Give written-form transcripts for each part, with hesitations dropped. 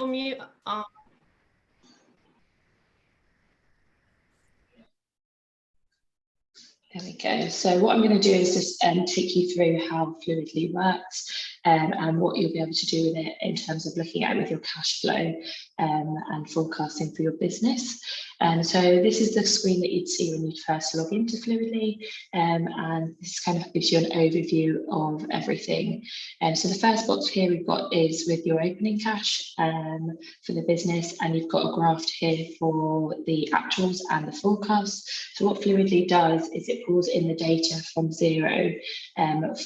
mute. There we go. So what I'm going to do is just take you through how Fluidly works and what you'll be able to do with it in terms of looking at it with your cash flow and forecasting for your business. So this is the screen that you'd see when you first log into Fluidly, and this kind of gives you an overview of everything. So the first box here we've got is with your opening cash for the business, and you've got a graph here for the actuals and the forecasts. So what Fluidly does is it pulls in the data from zero and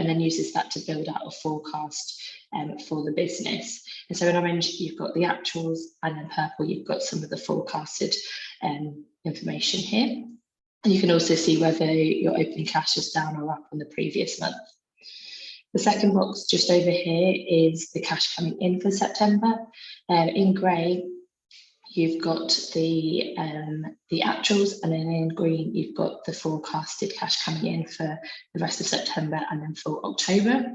then uses that to build out a forecast for the business. And so in orange, you've got the actuals, and in purple, you've got some of the forecasted information here. And you can also see whether your opening cash is down or up on the previous month. The second box just over here is the cash coming in for September. In grey, you've got the actuals, and then in green, you've got the forecasted cash coming in for the rest of September and then for October.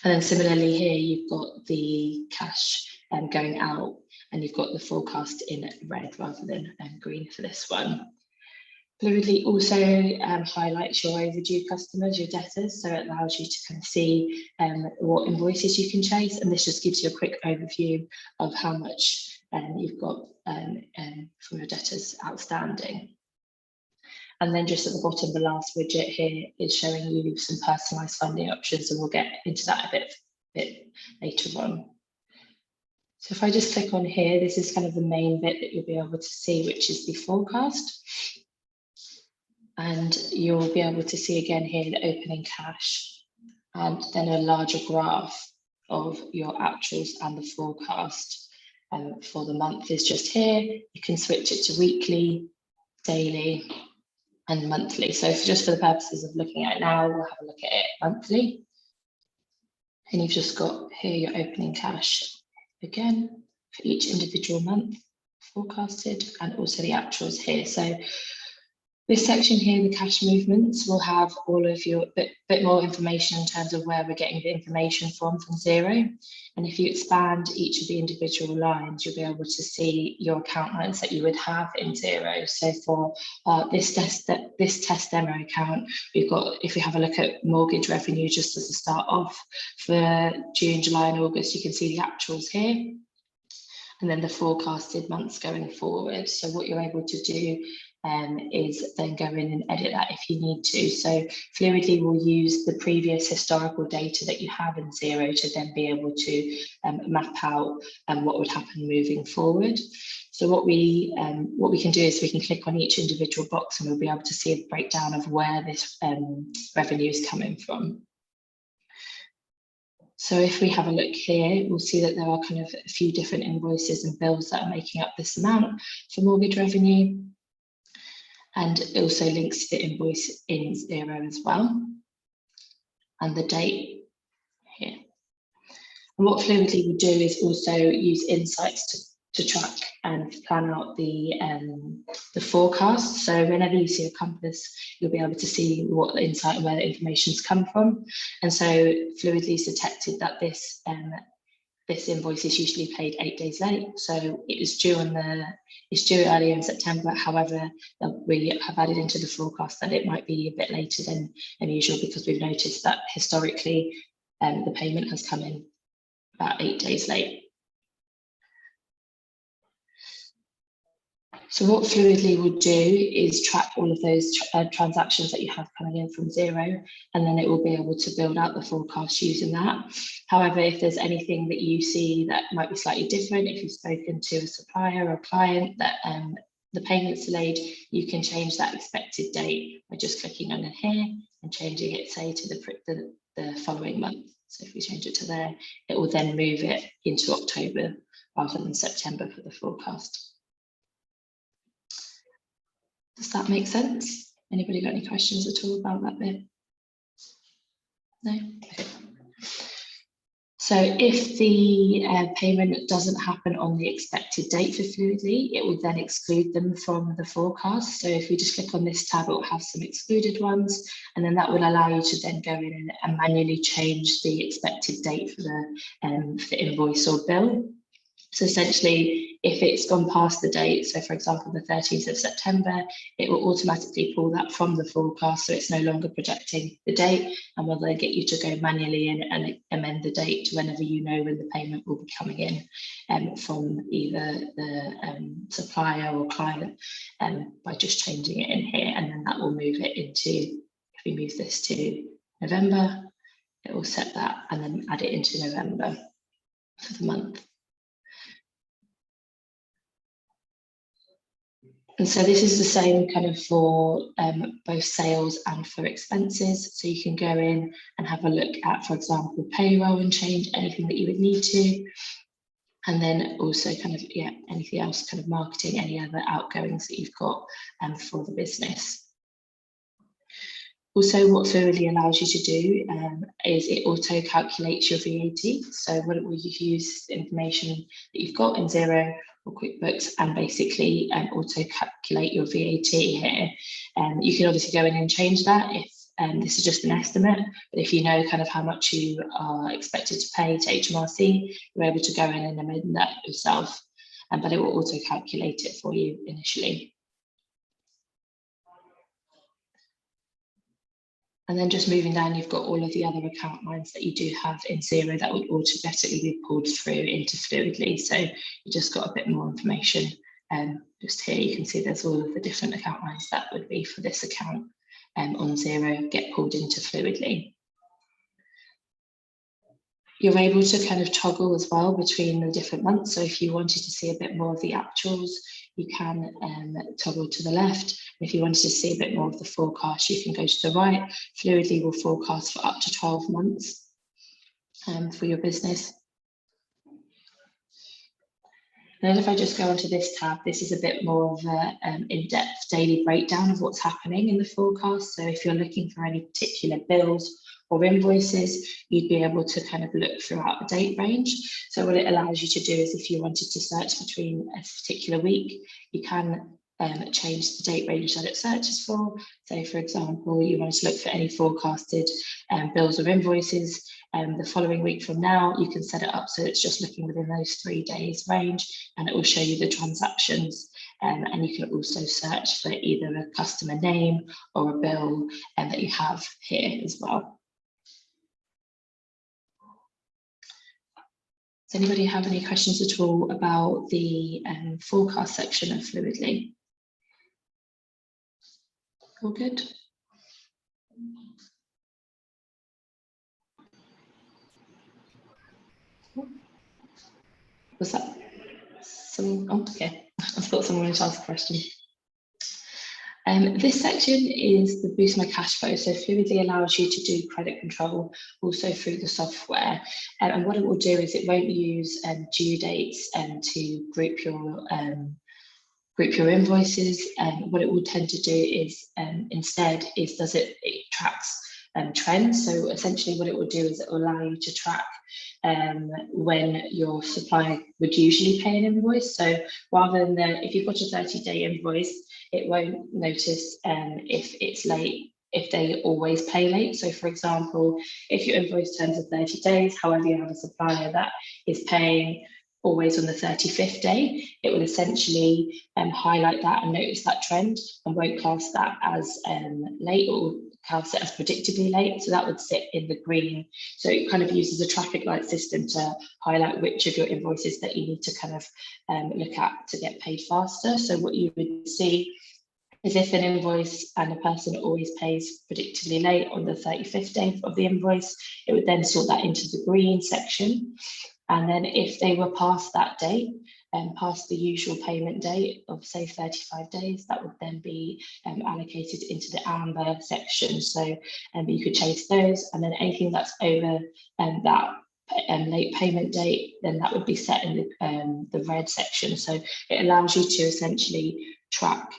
And then similarly here, you've got the cash going out, and you've got the forecast in red rather than green for this one. Fluidly also highlights your overdue customers, your debtors, so it allows you to kind of see what invoices you can chase, and this just gives you a quick overview of how much you've got from your debtors outstanding. And then just at the bottom, the last widget here is showing you some personalised funding options, and we'll get into that a bit later on. So if I just click on here, this is kind of the main bit that you'll be able to see, which is the forecast. And you'll be able to see again here the opening cash, and then a larger graph of your actuals and the forecast for the month is just here. You can switch it to weekly, daily, and monthly. So just for the purposes of looking at it now, we'll have a look at it monthly. And you've just got here your opening cash again for each individual month forecasted, and also the actuals here. So this section here, the cash movements, will have all of your bit more information in terms of where we're getting the information from Xero. And if you expand each of the individual lines, you'll be able to see your account lines that you would have in Xero. So for this test demo account, we've got, if we have a look at mortgage revenue just as a start off for June, July and August, you can see the actuals here, and then the forecasted months going forward. So what you're able to do is then go in and edit that if you need to. So Fluidly will use the previous historical data that you have in Xero to then be able to map out what would happen moving forward. So what we can do is we can click on each individual box, and we'll be able to see a breakdown of where this revenue is coming from. So if we have a look here, we'll see that there are kind of a few different invoices and bills that are making up this amount for mortgage revenue. And it also links to the invoice in Xero as well, and the date here. And what Fluidly will do is also use insights to track and plan out the forecast. So whenever you see a compass, you'll be able to see what the insight and where the information's come from. And so Fluidly's detected that this invoice is usually paid 8 days late, so it's due earlier in September. However, we have added into the forecast that it might be a bit later than usual, because we've noticed that historically the payment has come in about 8 days late. So what Fluidly will do is track all of those transactions that you have coming in from Xero, and then it will be able to build out the forecast using that. However, if there's anything that you see that might be slightly different, if you've spoken to a supplier or a client that the payment's delayed, you can change that expected date by just clicking on it here and changing it, say, to the following month. So if we change it to there, it will then move it into October rather than September for the forecast. Does that make sense? Anybody got any questions at all about that bit? No? Okay. So if the payment doesn't happen on the expected date for Fluidly, it will then exclude them from the forecast. So if we just click on this tab, it will have some excluded ones, and then that will allow you to then go in and manually change the expected date for the invoice or bill. So essentially, if it's gone past the date, so for example, the 13th of September, it will automatically pull that from the forecast, so it's no longer projecting the date, and will then get you to go manually in and amend the date to whenever you know when the payment will be coming in from either the supplier or client by just changing it in here, and then that will move it into, if we move this to November, it will set that and then add it into November for the month. And so this is the same kind of for both sales and for expenses. So you can go in and have a look at, for example, payroll and change anything that you would need to. And then also kind of, yeah, anything else, kind of marketing, any other outgoings that you've got for the business. Also, what Fluidly allows you to do is it auto calculates your VAT. So what it will use information that you've got in Xero or QuickBooks and basically auto calculate your VAT here. You can obviously go in and change that if this is just an estimate, but if you know kind of how much you are expected to pay to HMRC, you're able to go in and amend that yourself, but it will auto calculate it for you initially. And then just moving down, you've got all of the other account lines that you do have in Xero that would automatically be pulled through into Fluidly. So you just got a bit more information. Just here, you can see there's all of the different account lines that would be for this account on Xero get pulled into Fluidly. You're able to kind of toggle as well between the different months. So if you wanted to see a bit more of the actuals, you can toggle to the left. If you wanted to see a bit more of the forecast, you can go to the right. Fluidly will forecast for up to 12 months for your business. And then if I just go onto this tab, this is a bit more of an in-depth daily breakdown of what's happening in the forecast. So if you're looking for any particular bills or invoices, you'd be able to kind of look throughout the date range. So what it allows you to do is if you wanted to search between a particular week, you can change the date range that it searches for. So for example, you want to look for any forecasted bills or invoices the following week from now, you can set it up so it's just looking within those 3 days range, and it will show you the transactions. And you can also search for either a customer name or a bill that you have here as well. Does anybody have any questions at all about the forecast section of Fluidly? All good? Was that some? Oh, okay. I thought someone wanted to ask a question. This section is the Boost My Cash Flow. So Fluidly allows you to do credit control also through the software. And what it will do is it won't use due dates to group your invoices. What it will tend to do is instead is it tracks trends. So essentially what it will do is it will allow you to track when your supplier would usually pay an invoice. So rather than if you've got a 30-day invoice, it won't notice if it's late, if they always pay late. So for example, if your invoice turns to 30 days, however you have a supplier that is paying always on the 35th day, it will essentially highlight that and notice that trend and won't class that as late or class it as predictably late. So that would sit in the green. So it kind of uses a traffic light system to highlight which of your invoices that you need to kind of look at to get paid faster. So what you would see is if an invoice and a person always pays predictably late on the 35th day of the invoice, it would then sort that into the green section. And then if they were past that date and past the usual payment date of say 35 days, that would then be allocated into the amber section. So you could chase those, and then anything that's over that late payment date, then that would be set in the red section. So it allows you to essentially track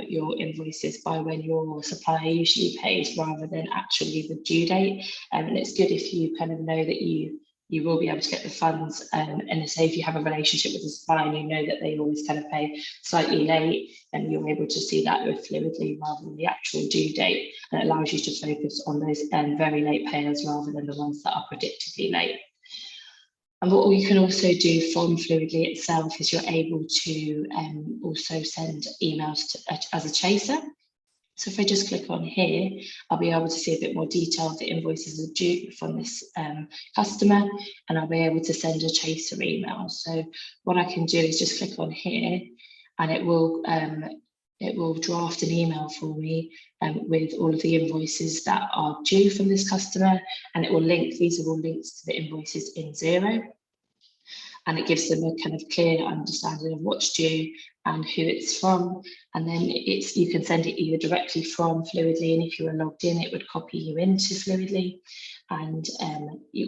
your invoices by when your supplier usually pays rather than actually the due date. And it's good if you kind of know that you you will be able to get the funds. And say if you have a relationship with a supplier and you know that they always kind of pay slightly late, and you're able to see that with Fluidly rather than the actual due date. And it allows you to focus on those very late payers rather than the ones that are predictably late. And what we can also do from Fluidly itself is you're able to also send emails as a chaser. So if I just click on here, I'll be able to see a bit more detail of the invoices are due from this customer, and I'll be able to send a chaser email. So what I can do is just click on here, and it will draft an email for me with all of the invoices that are due from this customer, and it will link, these are all links to the invoices in Xero. And it gives them a kind of clear understanding of what's due and who it's from. And then you can send it either directly from Fluidly, and if you were logged in, it would copy you into Fluidly, and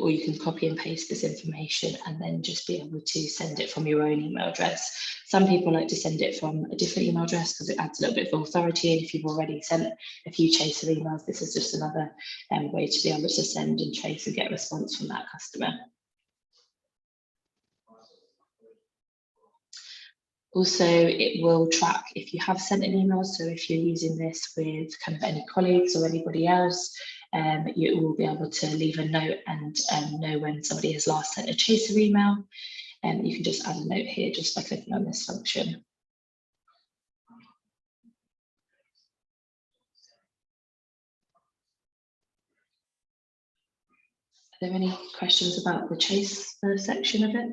or you can copy and paste this information and then just be able to send it from your own email address. Some people like to send it from a different email address because it adds a little bit of authority, and if you've already sent a few chaser emails, this is just another way to be able to send and chase and get a response from that customer. Also, it will track if you have sent an email. So if you're using this with kind of any colleagues or anybody else, you will be able to leave a note and know when somebody has last sent a chaser email. And you can just add a note here just by clicking on this function. Are there any questions about the chase section of it?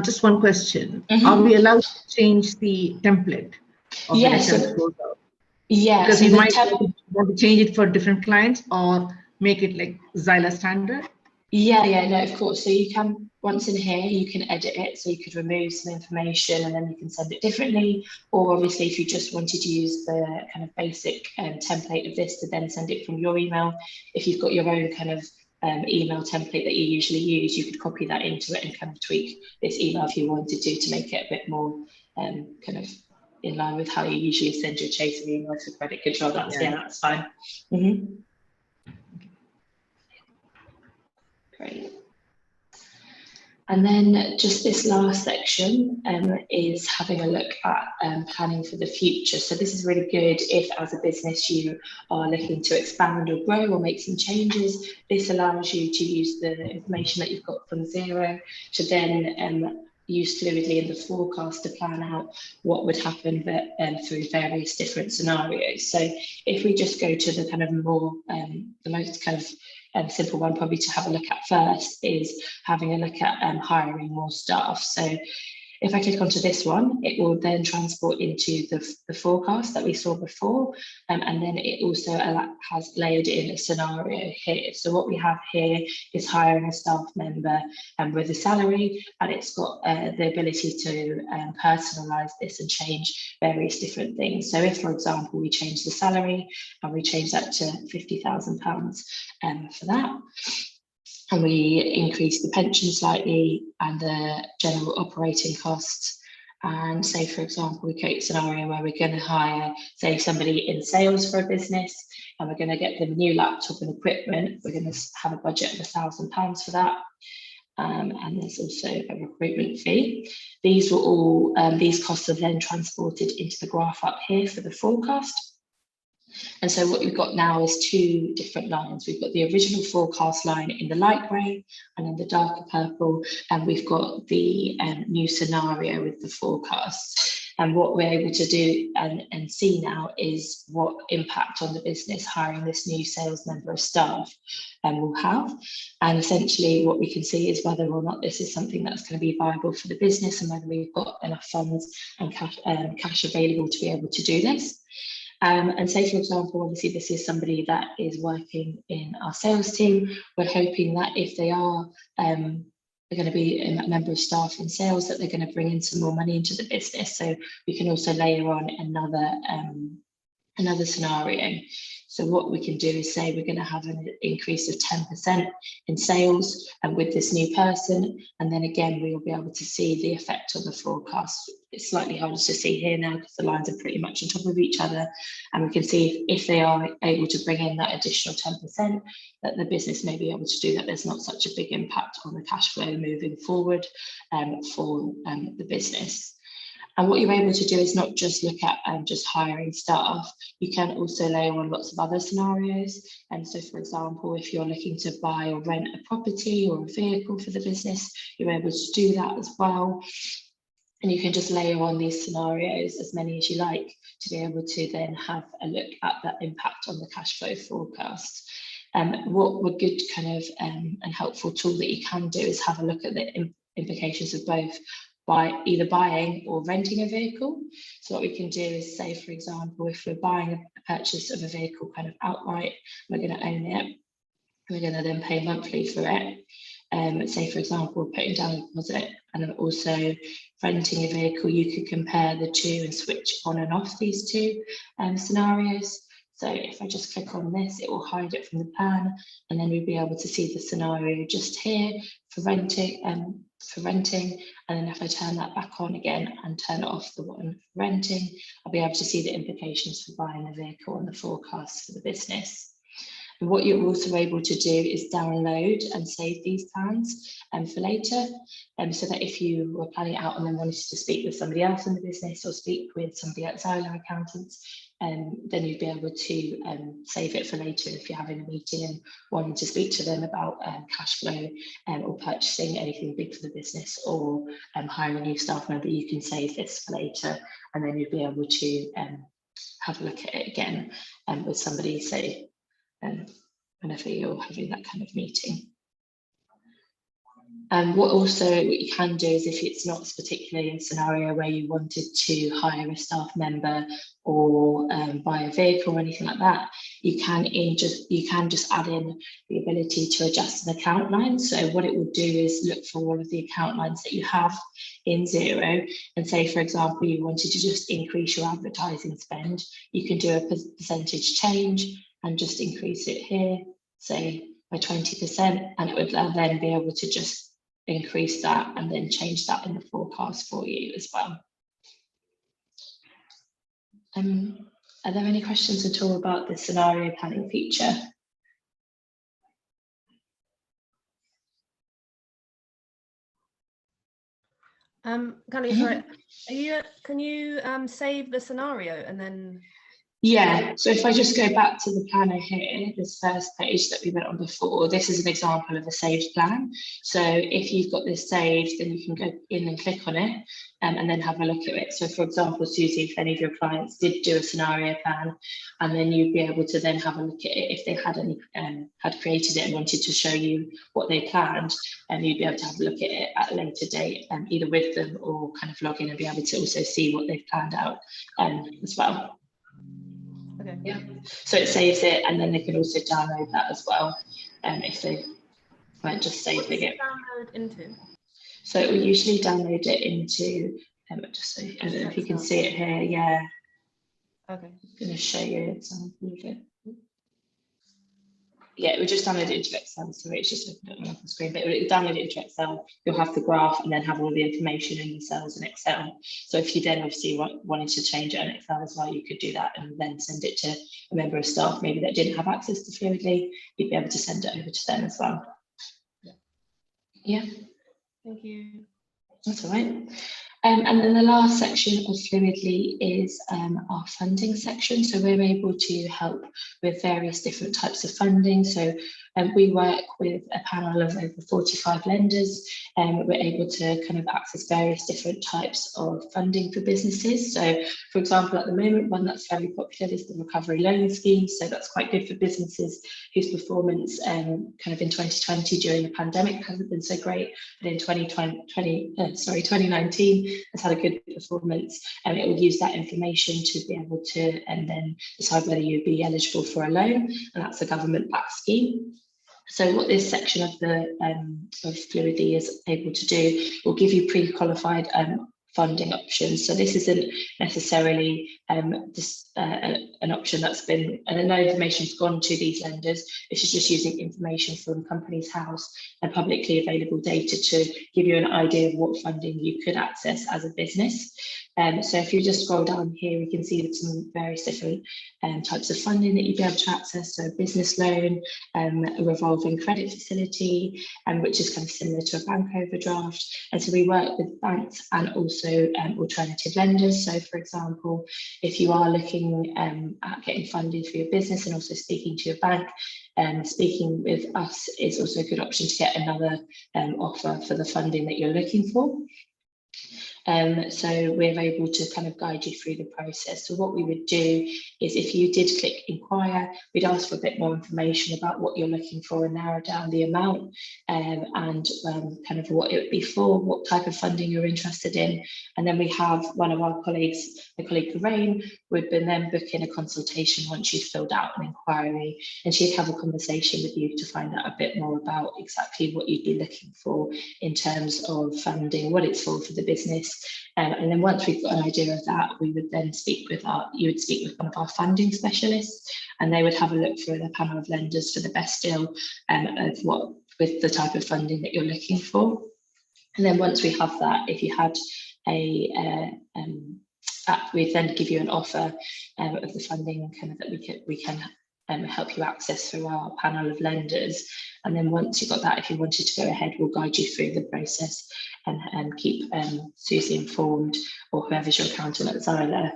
Just one question. Are we allowed to change the template of the returns closeout? Yeah, because we might want to change it for different clients or make it like Zyla standard. Yeah, no, of course. So you can, once in here, you can edit it. So you could remove some information and then you can send it differently. Or obviously, if you just wanted to use the kind of basic template of this to then send it from your email, if you've got your own kind of email template that you usually use, you could copy that into it and kind of tweak this email if you wanted to make it a bit more kind of in line with how you usually send your chaser emails for credit control. That's fine. Great. And then just this last section is having a look at planning for the future. So this is really good if as a business you are looking to expand or grow or make some changes. This allows you to use the information that you've got from Xero to then use Fluidly in the forecast to plan out what would happen through various different scenarios. So if we just go to the kind of more, the most kind of simple one probably to have a look at first is having a look at hiring more staff. So if I click onto this one, it will then transport into the forecast that we saw before. And then it also has layered in a scenario here. So what we have here is hiring a staff member with a salary, and it's got the ability to personalize this and change various different things. So if, for example, we change the salary and we change that to £50,000 for that, and we increase the pension slightly and the general operating costs. And say, for example, we create a scenario where we're going to hire, say, somebody in sales for a business, and we're going to get them a new laptop and equipment. We're going to have a budget of £1,000 for that. And there's also a recruitment fee. These were all, these costs are then transported into the graph up here for the forecast. And so what we've got now is two different lines. We've got the original forecast line in the light grey and in the darker purple, and we've got the new scenario with the forecast. And what we're able to do and see now is what impact on the business hiring this new sales member of staff will have. And essentially what we can see is whether or not this is something that's going to be viable for the business and whether we've got enough funds and cash available to be able to do this. And say, for example, obviously this is somebody that is working in our sales team. We're hoping that if they are they're going to be a member of staff in sales, that they're going to bring in some more money into the business. So we can also layer on another another scenario. So what we can do is say we're going to have an increase of 10% in sales and with this new person, and then again we will be able to see the effect on the forecast. It's slightly harder to see here now because the lines are pretty much on top of each other, and we can see if they are able to bring in that additional 10%, that the business may be able to do that. There's not such a big impact on the cash flow moving forward for the business. And what you're able to do is not just look at just hiring staff, you can also layer on lots of other scenarios. And so, for example, if you're looking to buy or rent a property or a vehicle for the business, you're able to do that as well. And you can just layer on these scenarios, as many as you like, to be able to then have a look at that impact on the cash flow forecast. What a good kind of and helpful tool that you can do is have a look at the implications of both by either buying or renting a vehicle. So what we can do is say, for example, if we're buying a purchase of a vehicle kind of outright, we're going to own it, we're going to then pay monthly for it. Say, for example, putting down a deposit, and then also renting a vehicle, you could compare the two and switch on and off these two scenarios. So if I just click on this, it will hide it from the plan, and then you'll be able to see the scenario just here for renting. And then if I turn that back on again and turn it off, the one for renting, I'll be able to see the implications for buying the vehicle and the forecast for the business. And what you're also able to do is download and save these plans for later, so that if you were planning it out and then wanted to speak with somebody else in the business or speak with somebody at Zyla accountants, then you'd be able to save it for later if you're having a meeting and wanting to speak to them about cash flow or purchasing anything big for the business, or hiring a new staff member. You can save this for later, and then you'd be able to have a look at it again with somebody, say, whenever you're having that kind of meeting. And what you can do is, if it's not particularly a scenario where you wanted to hire a staff member or buy a vehicle or anything like that, you can just add in the ability to adjust an account line. So what it will do is look for all of the account lines that you have in Xero, and say, for example, you wanted to just increase your advertising spend, you can do a percentage change and just increase it here, say by 20%, and it would then be able to just increase that and then change that in the forecast for you as well. Are there any questions at all about the scenario planning feature? Connie, sorry, can you save the scenario and then? Yeah, so if I just go back to the planner here, this first page that we went on before, this is an example of a saved plan. So if you've got this saved, then you can go in and click on it and then have a look at it. So for example, Susie, if any of your clients did do a scenario plan, and then you'd be able to then have a look at it if they had any had created it and wanted to show you what they planned, and you'd be able to have a look at it at a later date, either with them or kind of log in and be able to also see what they've planned out as well. Okay. Yeah, so it saves it, and then they can also download that as well if they weren't just saving it. Download into? So it will usually download it into, just so, I don't know if you can see it here. Yeah. Okay. I'm going to show you an example of it. Yeah, it would just download it into Excel, so it's just looking at the screen, but it would download it into Excel. You'll have the graph and then have all the information in the cells in Excel. So if you then obviously wanted to change it in Excel as well, you could do that and then send it to a member of staff maybe that didn't have access to Fluidly. You'd be able to send it over to them as well. Yeah. Thank you. That's all right. And then the last section of Fluidly is our funding section. So we're able to help with various different types of funding. So we work with a panel of over 45 lenders, and we're able to kind of access various different types of funding for businesses. So for example, at the moment, one that's very popular is the recovery loan scheme. So that's quite good for businesses whose performance kind of in 2020 during the pandemic hasn't been so great, but in 2019 has had a good performance, and it will use that information to be able to and then decide whether you'd be eligible for a loan, and that's a government-backed scheme. So what this section of the of Fluidly is able to do will give you pre-qualified funding options. So this isn't necessarily an option that's been, and no information's gone to these lenders. It's just using information from Companies House and publicly available data to give you an idea of what funding you could access as a business. So if you just scroll down here, we can see that some various different types of funding that you'd be able to access. So a business loan, a revolving credit facility, which is kind of similar to a bank overdraft. And so we work with banks and also alternative lenders. So for example, if you are looking at getting funding for your business and also speaking to your bank, speaking with us is also a good option to get another offer for the funding that you're looking for. So we're able to kind of guide you through the process. So what we would do is, if you did click inquire, we'd ask for a bit more information about what you're looking for and narrow down the amount and kind of what it would be for, what type of funding you're interested in. And then we have one of our colleagues, my colleague Lorraine, would then book in a consultation once you've filled out an inquiry, and she'd have a conversation with you to find out a bit more about exactly what you'd be looking for in terms of funding, what it's for the business. And then once we've got an idea of that, we would then you would speak with one of our funding specialists, and they would have a look through the panel of lenders for the best deal with the type of funding that you're looking for. And then once we have that, if you had we'd then give you an offer of the funding kind of that we can help you access through our panel of lenders. And then once you've got that, if you wanted to go ahead, we'll guide you through the process and keep Susie informed, or whoever's your accountant at Zyla,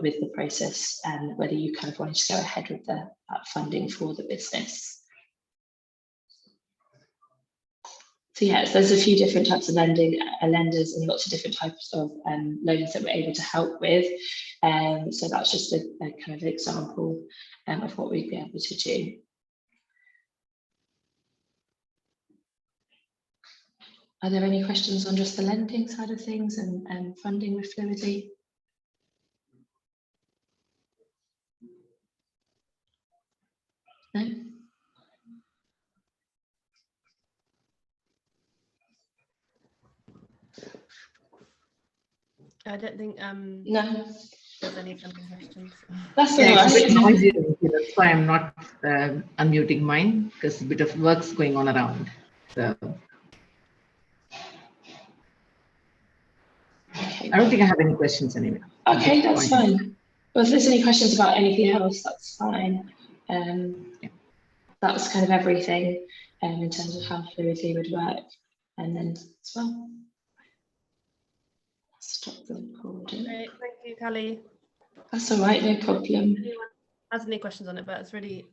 with the process and whether you kind of wanted to go ahead with that funding for the business. So yes, there's a few different types of lenders and lots of different types of loans that we're able to help with. So that's just a kind of example of what we'd be able to do. Are there any questions on just the lending side of things and funding with Fluidly? No? I don't think No. there's any funding questions. That's all Yeah, right. it's a bit noisy, that's why I'm not unmuting mine, because a bit of work's going on around. So Okay. I don't think I have any questions anyway. Okay, that's fine. Well, if there's any questions about anything else, that's fine. That's kind of everything in terms of how Fluidly would work. And then as well, stop the recording. Great, thank you, Callie. That's all right, no problem. Anyone has any questions on it, but it's really